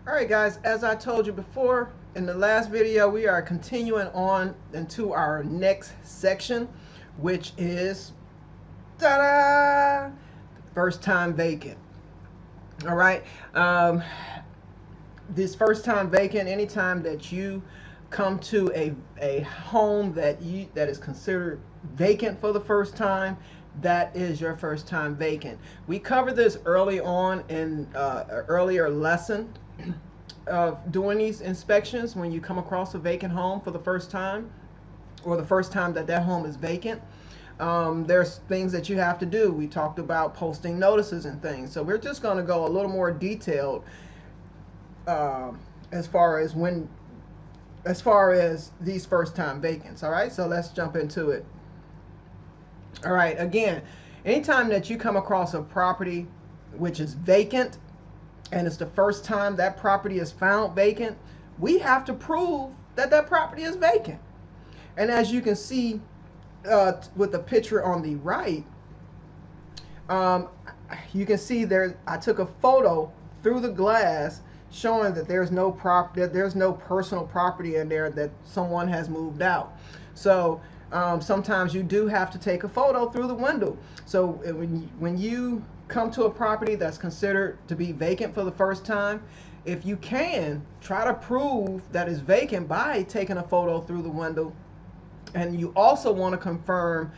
Alright guys, as I told you before in the last video, we are continuing on into our next section, which is ta-da! First time vacant. Alright, this first time vacant, anytime that you come to a home that is considered vacant for the first time, that is your first time vacant. We covered this early on in an earlier lesson of doing these inspections when you come across a vacant home for the first time, or the first time that that home is vacant. There's things that you have to do. We talked about posting notices and things, so we're just going to go a little more detailed as far as these first time vacants. All right, so let's jump into it. All right, again, anytime that you come across a property which is vacant and it's the first time that property is found vacant, we have to prove that that property is vacant. And as you can see with the picture on the right, you can see there I took a photo through the glass showing that there's no personal property in there, that someone has moved out. So sometimes you do have to take a photo through the window. So when you come to a property that's considered to be vacant for the first time, if you can, try to prove that it's vacant by taking a photo through the window. And you also want to confirm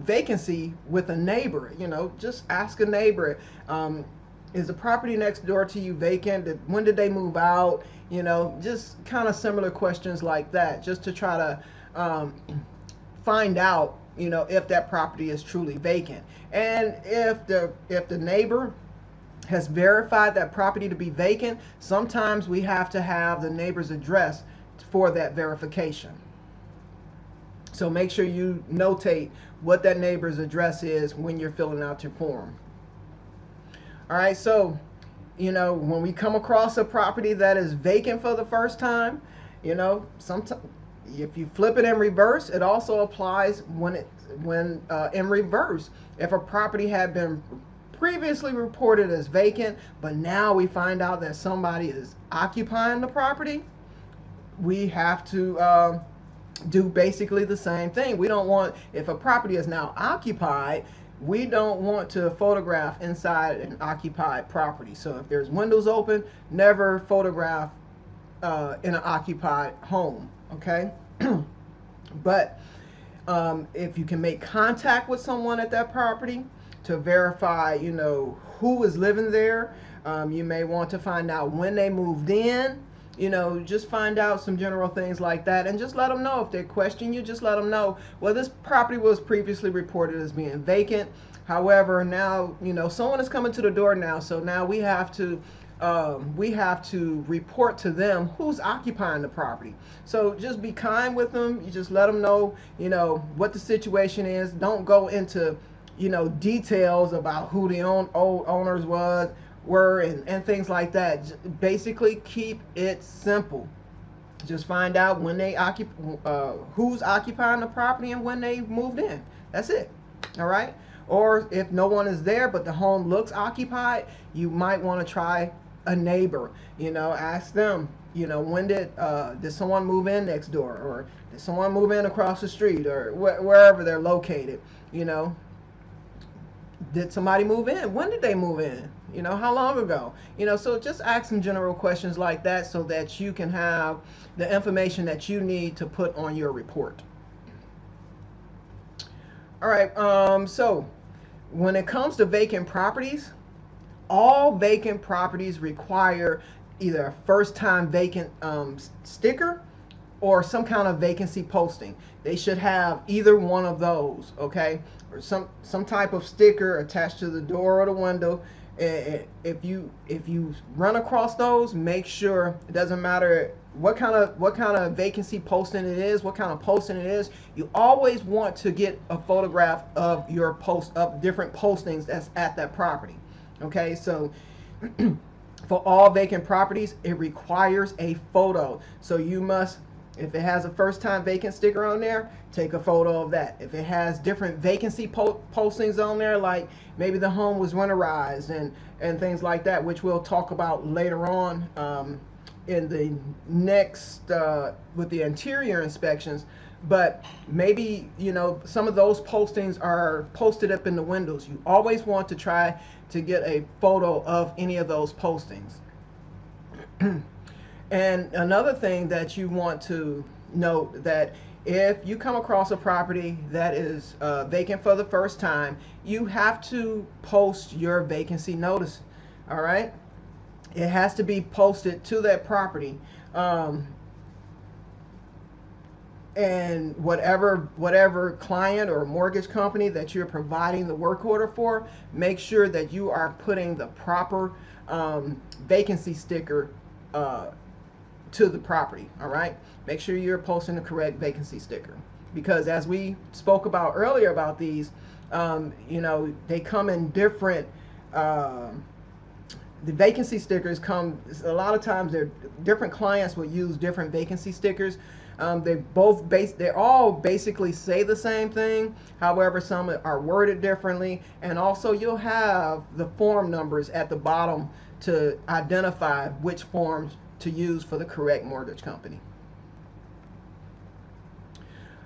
vacancy with a neighbor. You know, just ask a neighbor, is the property next door to you vacant? When did they move out? You know, just kind of similar questions like that, just to try to find out, you know, if that property is truly vacant. And if the neighbor has verified that property to be vacant, sometimes we have to have the neighbor's address for that verification. So make sure you notate what that neighbor's address is when you're filling out your form. All right, so, you know, when we come across a property that is vacant for the first time, you know, sometimes if you flip it in reverse, it also applies when in reverse. If a property had been previously reported as vacant, but now we find out that somebody is occupying the property, we have to do basically the same thing. We don't want, if a property is now occupied, we don't want to photograph inside an occupied property. So if there's windows open, never photograph in an occupied home, okay? But if you can make contact with someone at that property to verify, you know, who is living there, you may want to find out when they moved in. You know, just find out some general things like that, and just let them know. If they question you, just let them know, well, this property was previously reported as being vacant. However, now, you know, someone is coming to the door now, so now we have to report to them who's occupying the property. So just be kind with them. You just let them know, you know, what the situation is. Don't go into, you know, details about who the old owners were and things like that. Basically keep it simple. Just find out when they who's occupying the property and when they moved in. That's it. All right. Or if no one is there but the home looks occupied, you might want to try a neighbor. You know, ask them, you know, when did someone move in next door, or did someone move in across the street, or wherever they're located. You know, did somebody move in? When did they move in? You know, how long ago? You know, so just ask some general questions like that so that you can have the information that you need to put on your report. All right, so when it comes to vacant properties, all vacant properties require either a first time vacant sticker or some kind of vacancy posting. They should have either one of those, okay? Or some type of sticker attached to the door or the window. If you run across those, make sure, it doesn't matter what kind of vacancy posting it is, what kind of posting it is, you always want to get a photograph of your different postings that's at that property. Okay, so for all vacant properties, it requires a photo. So you must If it has a first time vacant sticker on there, take a photo of that. If it has different vacancy postings on there, like maybe the home was winterized and things like that, which we'll talk about later on in the next with the interior inspections. But maybe, you know, some of those postings are posted up in the windows. You always want to try to get a photo of any of those postings. And another thing that you want to note, that if you come across a property that is vacant for the first time, you have to post your vacancy notice. All right, it has to be posted to that property, and whatever client or mortgage company that you're providing the work order for, make sure that you are putting the proper vacancy sticker to the property. All right, make sure you're posting the correct vacancy sticker, because as we spoke about earlier about these, you know, they come in different the vacancy stickers come, a lot of times they're different, clients will use different vacancy stickers. They all basically say the same thing. However, some are worded differently, and also you'll have the form numbers at the bottom to identify which forms to use for the correct mortgage company.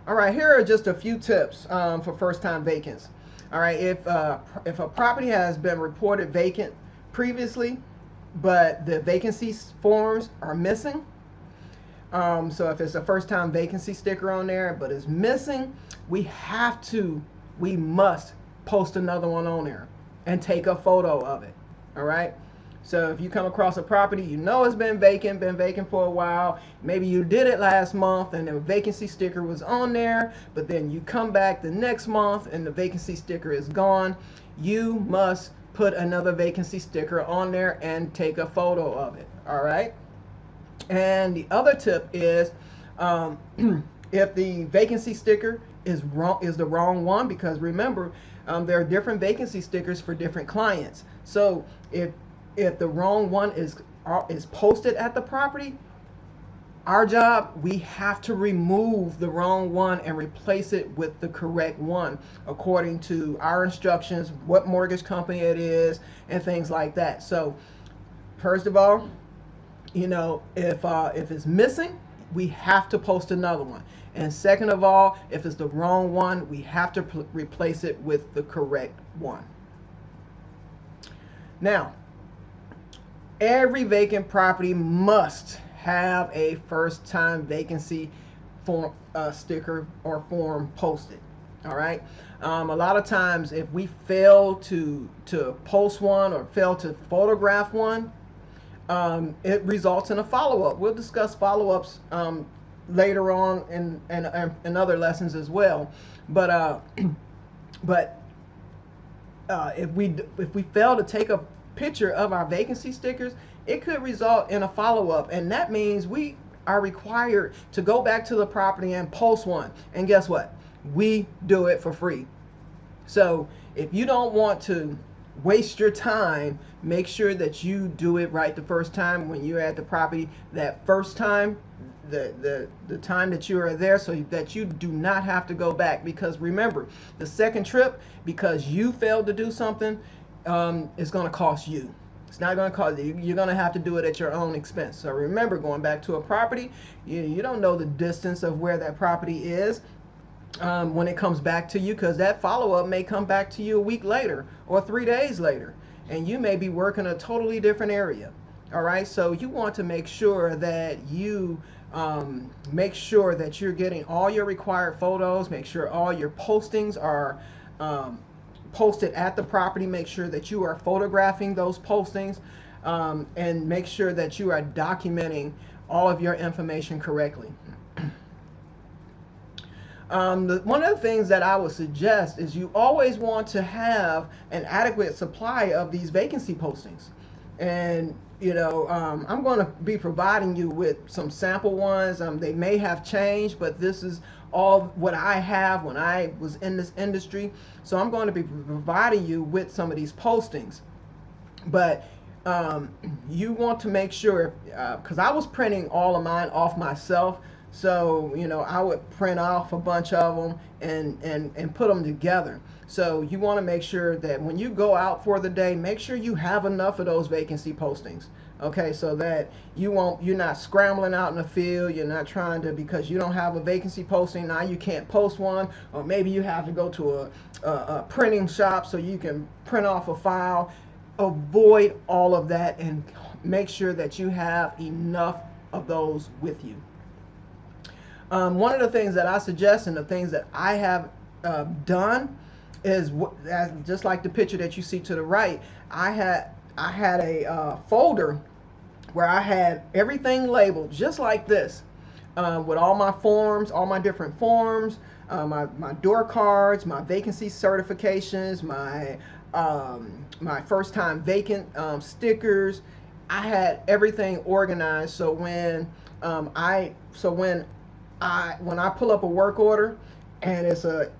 All right, here are just a few tips for first-time vacants. All right, if a property has been reported vacant previously, but the vacancy forms are missing, so if it's a first-time vacancy sticker on there but it's missing, we must post another one on there and take a photo of it. All right, so if you come across a property, you know it's been vacant for a while, maybe you did it last month and the vacancy sticker was on there, but then you come back the next month and the vacancy sticker is gone, you must put another vacancy sticker on there and take a photo of it. All right, and the other tip is if the vacancy sticker is the wrong one, because remember, there are different vacancy stickers for different clients. So if the wrong one is posted at the property, our job, we have to remove the wrong one and replace it with the correct one according to our instructions, what mortgage company it is, and things like that. So first of all, you know, if it's missing, we have to post another one. And second of all, if it's the wrong one, we have to replace it with the correct one. Now, every vacant property must have a first-time vacancy form sticker or form posted. All right, a lot of times if we fail to post one or fail to photograph one, it results in a follow-up. We'll discuss follow-ups later on in other lessons as well. But if we fail to take a picture of our vacancy stickers, it could result in a follow-up, and that means we are required to go back to the property and post one. And guess what? We do it for free. So if you don't want to waste your time, make sure that you do it right the first time when you're at the property. That first time, the time that you are there, so that you do not have to go back. Because remember, the second trip, because you failed to do something, is going to cost you. It's not going to cost you. You're going to have to do it at your own expense. So remember, going back to a property, you don't know the distance of where that property is when it comes back to you, because that follow-up may come back to you a week later or 3 days later, and you may be working a totally different area. All right, so you want to make sure that you make sure that you're getting all your required photos, make sure all your postings are posted at the property, make sure that you are photographing those postings, and make sure that you are documenting all of your information correctly. One of the things that I would suggest is you always want to have an adequate supply of these vacancy postings. And you know, I'm going to be providing you with some sample ones. They may have changed, but this is all what I have when I was in this industry. So I'm going to be providing you with some of these postings. But you want to make sure, because I was printing all of mine off myself, So, you know, I would print off a bunch of them and put them together. So you want to make sure that when you go out for the day, make sure you have enough of those vacancy postings. Okay, so that you're not scrambling out in the field. You're not trying to, because you don't have a vacancy posting, now you can't post one, or maybe you have to go to a printing shop so you can print off a file. Avoid all of that and make sure that you have enough of those with you. One of the things that I suggest and the things that I have done is, just like the picture that you see to the right, I had a folder where I had everything labeled just like this, with all my forms, all my different forms, my door cards, my vacancy certifications, my first time vacant stickers. I had everything organized, so when I pull up a work order and it's a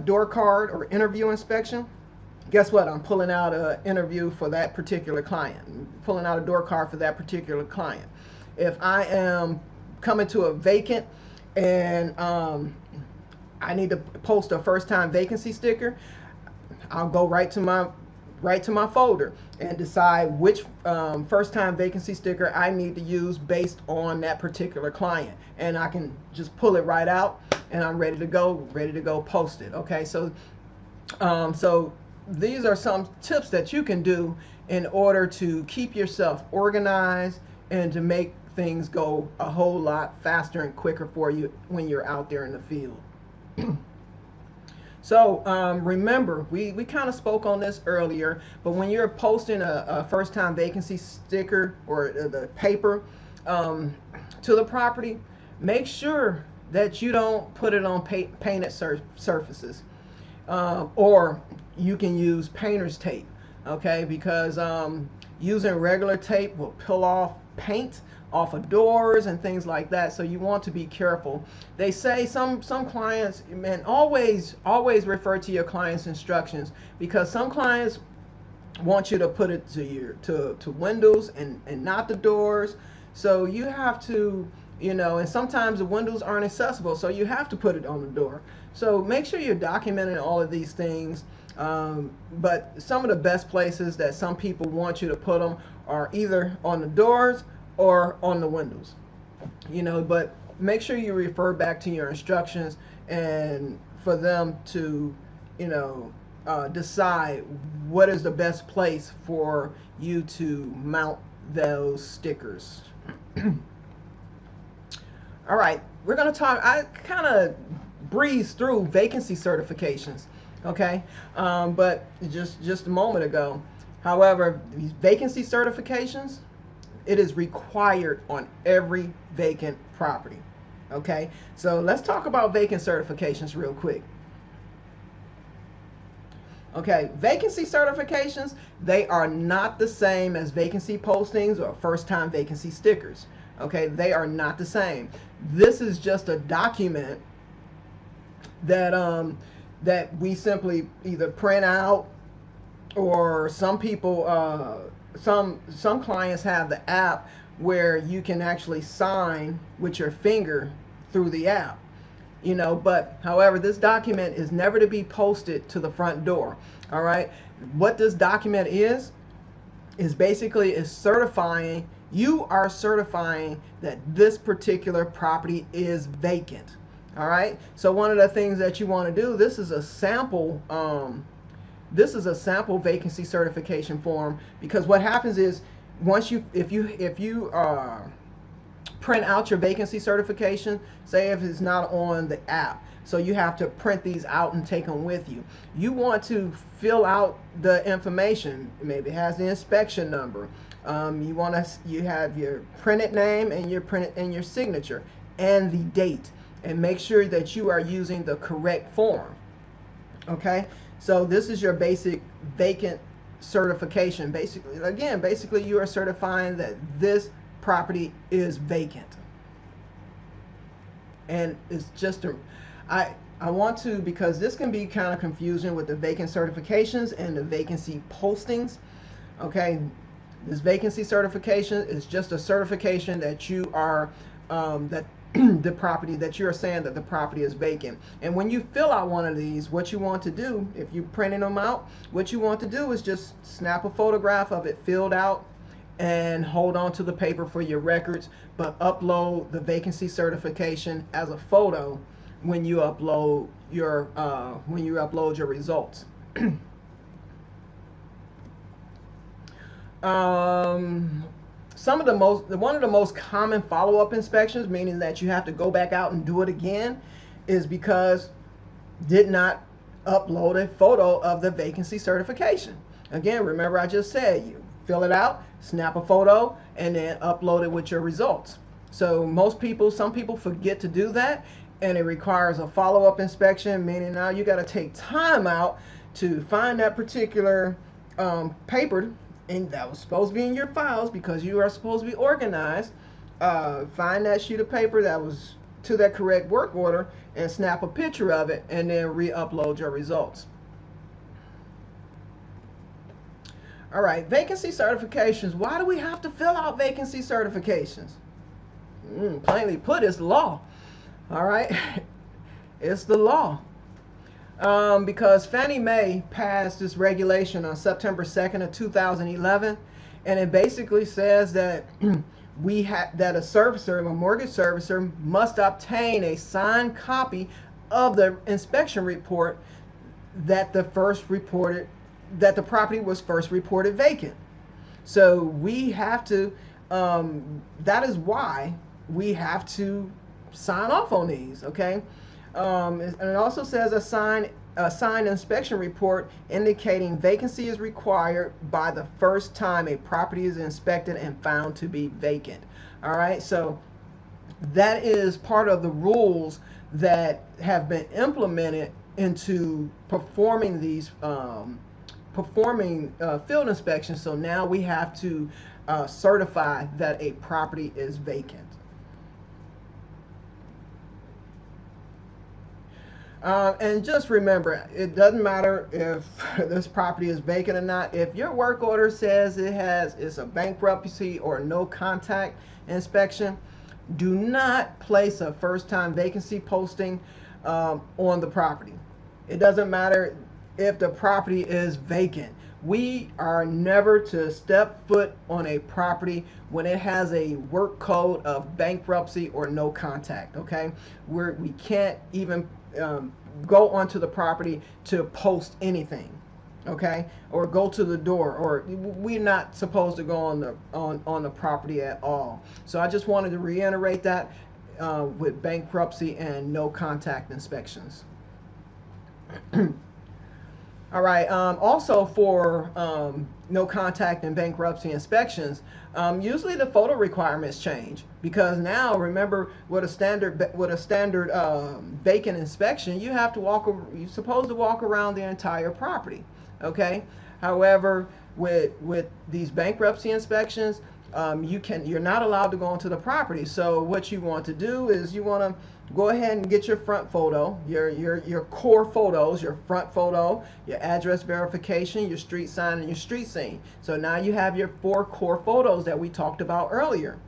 door card or interview inspection, guess what? I'm pulling out an interview for that particular client. I'm pulling out a door card for that particular client. If I am coming to a vacant and I need to post a first time vacancy sticker, I'll go right to my folder and decide which first time vacancy sticker I need to use based on that particular client, and I can just pull it right out and I'm ready to go post it. Okay, so these are some tips that you can do in order to keep yourself organized and to make things go a whole lot faster and quicker for you when you're out there in the field. So remember, we kind of spoke on this earlier, but when you're posting a first time vacancy sticker or the paper to the property, make sure that you don't put it on painted surfaces, or you can use painter's tape, okay, because using regular tape will peel off paint off of doors and things like that, so you want to be careful. They say some clients, and always refer to your client's instructions, because some clients want you to put it to windows and not the doors. So you have to, you know, and sometimes the windows aren't accessible, so you have to put it on the door. So make sure you're documenting all of these things. But some of the best places that some people want you to put them are either on the doors or on the windows, you know, but make sure you refer back to your instructions and for them to, you know, decide what is the best place for you to mount those stickers. All right, we're going to talk, I kind of breezed through vacancy certifications, okay, but just a moment ago. However, these vacancy certifications, it is required on every vacant property. Okay, so let's talk about vacant certifications real quick. Okay, vacancy certifications, they are not the same as vacancy postings or first time vacancy stickers. Okay, they are not the same. This is just a document that that we simply either print out, or some people some clients have the app where you can actually sign with your finger through the app, you know. But however, this document is never to be posted to the front door. All right, what this document is basically certifying, you are certifying that this particular property is vacant. All right, so one of the things that you want to do, this is a sample vacancy certification form, because what happens is, once if you print out your vacancy certification, say if it's not on the app, so you have to print these out and take them with you. You want to fill out the information. Maybe it has the inspection number. You have your printed name and your signature and the date, and make sure that you are using the correct form. Okay, so this is your basic vacant certification. Basically you are certifying that this property is vacant. And it's just I want to, because this can be kind of confusing with the vacant certifications and the vacancy postings. Okay, this vacancy certification is just a certification that you are the property that you're saying that the property is vacant. And when you fill out one of these, what you want to do, if you're printing them out, what you want to do is just snap a photograph of it filled out and hold on to the paper for your records, but upload the vacancy certification as a photo when you upload your results. One of the most common follow-up inspections, meaning that you have to go back out and do it again, is because did not upload a photo of the vacancy certification. Again, remember I just said you fill it out, snap a photo, and then upload it with your results. So some people forget to do that, and it requires a follow-up inspection, meaning now you got to take time out to find that particular paper, and that was supposed to be in your files because you are supposed to be organized. Find that sheet of paper that was to that correct work order and snap a picture of it and then re-upload your results. All right, vacancy certifications. Why do we have to fill out vacancy certifications? Plainly put, it's law. All right, it's the law. Because Fannie Mae passed this regulation on September 2nd of 2011, and it basically says that that a mortgage servicer must obtain a signed copy of the inspection report that the property was first reported vacant. So we have to, that is why we have to sign off on these, okay? And it also says a signed inspection report indicating vacancy is required by the first time a property is inspected and found to be vacant. All right, so that is part of the rules that have been implemented into performing these field inspections. So now we have to certify that a property is vacant. And just remember, it doesn't matter if this property is vacant or not. If your work order says it's a bankruptcy or no contact inspection, do not place a first-time vacancy posting on the property. It doesn't matter if the property is vacant. We are never to step foot on a property when it has a work code of bankruptcy or no contact, okay? We can't even go onto the property to post anything, okay, or go to the door, or we're not supposed to go on the property at all. So I just wanted to reiterate that with bankruptcy and no contact inspections. All right, also for no contact and bankruptcy inspections, usually the photo requirements change, because now remember with a standard vacant inspection, you're supposed to walk around the entire property, okay? However, with these bankruptcy inspections, you're not allowed to go onto the property. So what you want to do is you want to go ahead and get your front photo, your core photos, your front photo, your address verification, your street sign, and your street scene. So now you have your 4 core photos that we talked about earlier.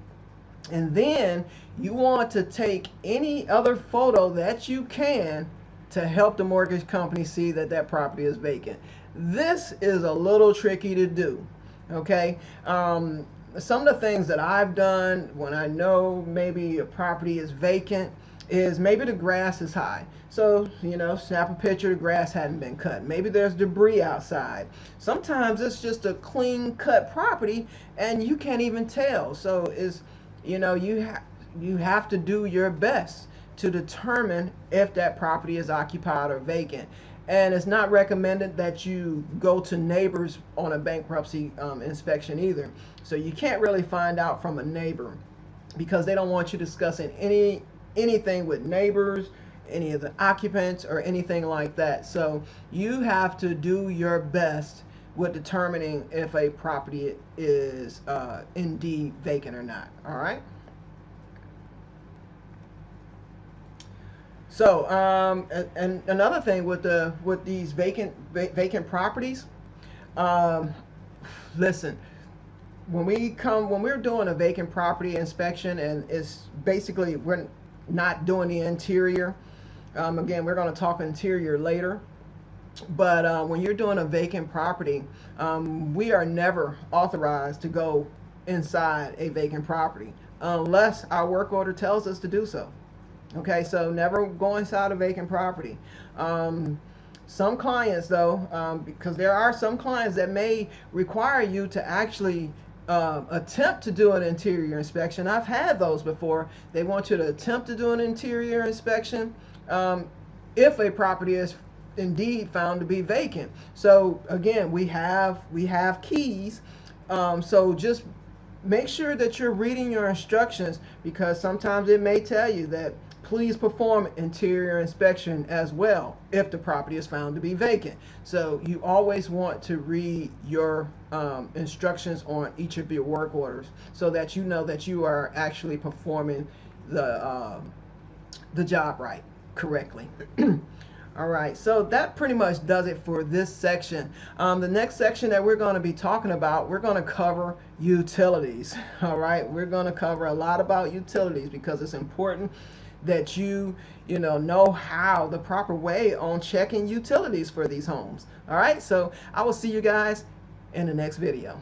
And then you want to take any other photo that you can to help the mortgage company see that that property is vacant. This is a little tricky to do, okay? Some of the things that I've done when I know maybe a property is vacant is maybe the grass is high. So, snap a picture, the grass hadn't been cut. Maybe there's debris outside. Sometimes it's just a clean cut property and you can't even tell. So you have to do your best to determine if that property is occupied or vacant. And it's not recommended that you go to neighbors on a bankruptcy inspection either. So you can't really find out from a neighbor because they don't want you discussing anything with neighbors, any of the occupants, or anything like that. So you have to do your best with determining if a property is indeed vacant or not. All right. So and another thing with these vacant properties, listen, when we're doing a vacant property inspection, and it's basically not doing the interior. Again, we're going to talk interior later. But when you're doing a vacant property, we are never authorized to go inside a vacant property unless our work order tells us to do so. Okay, so never go inside a vacant property. Some clients, though, because there are some clients that may require you to actually attempt to do an interior inspection. I've had those before. They want you to attempt to do an interior inspection if a property is indeed found to be vacant. So again, we have keys. So just make sure that you're reading your instructions, because sometimes it may tell you that please perform interior inspection as well if the property is found to be vacant. So you always want to read your instructions on each of your work orders so that you know that you are actually performing the job correctly. All right, so that pretty much does it for this section. The next section that we're going to be talking about, we're going to cover utilities. All right, we're going to cover a lot about utilities because it's important that you know how the proper way on checking utilities for these homes. All right, so I will see you guys in the next video.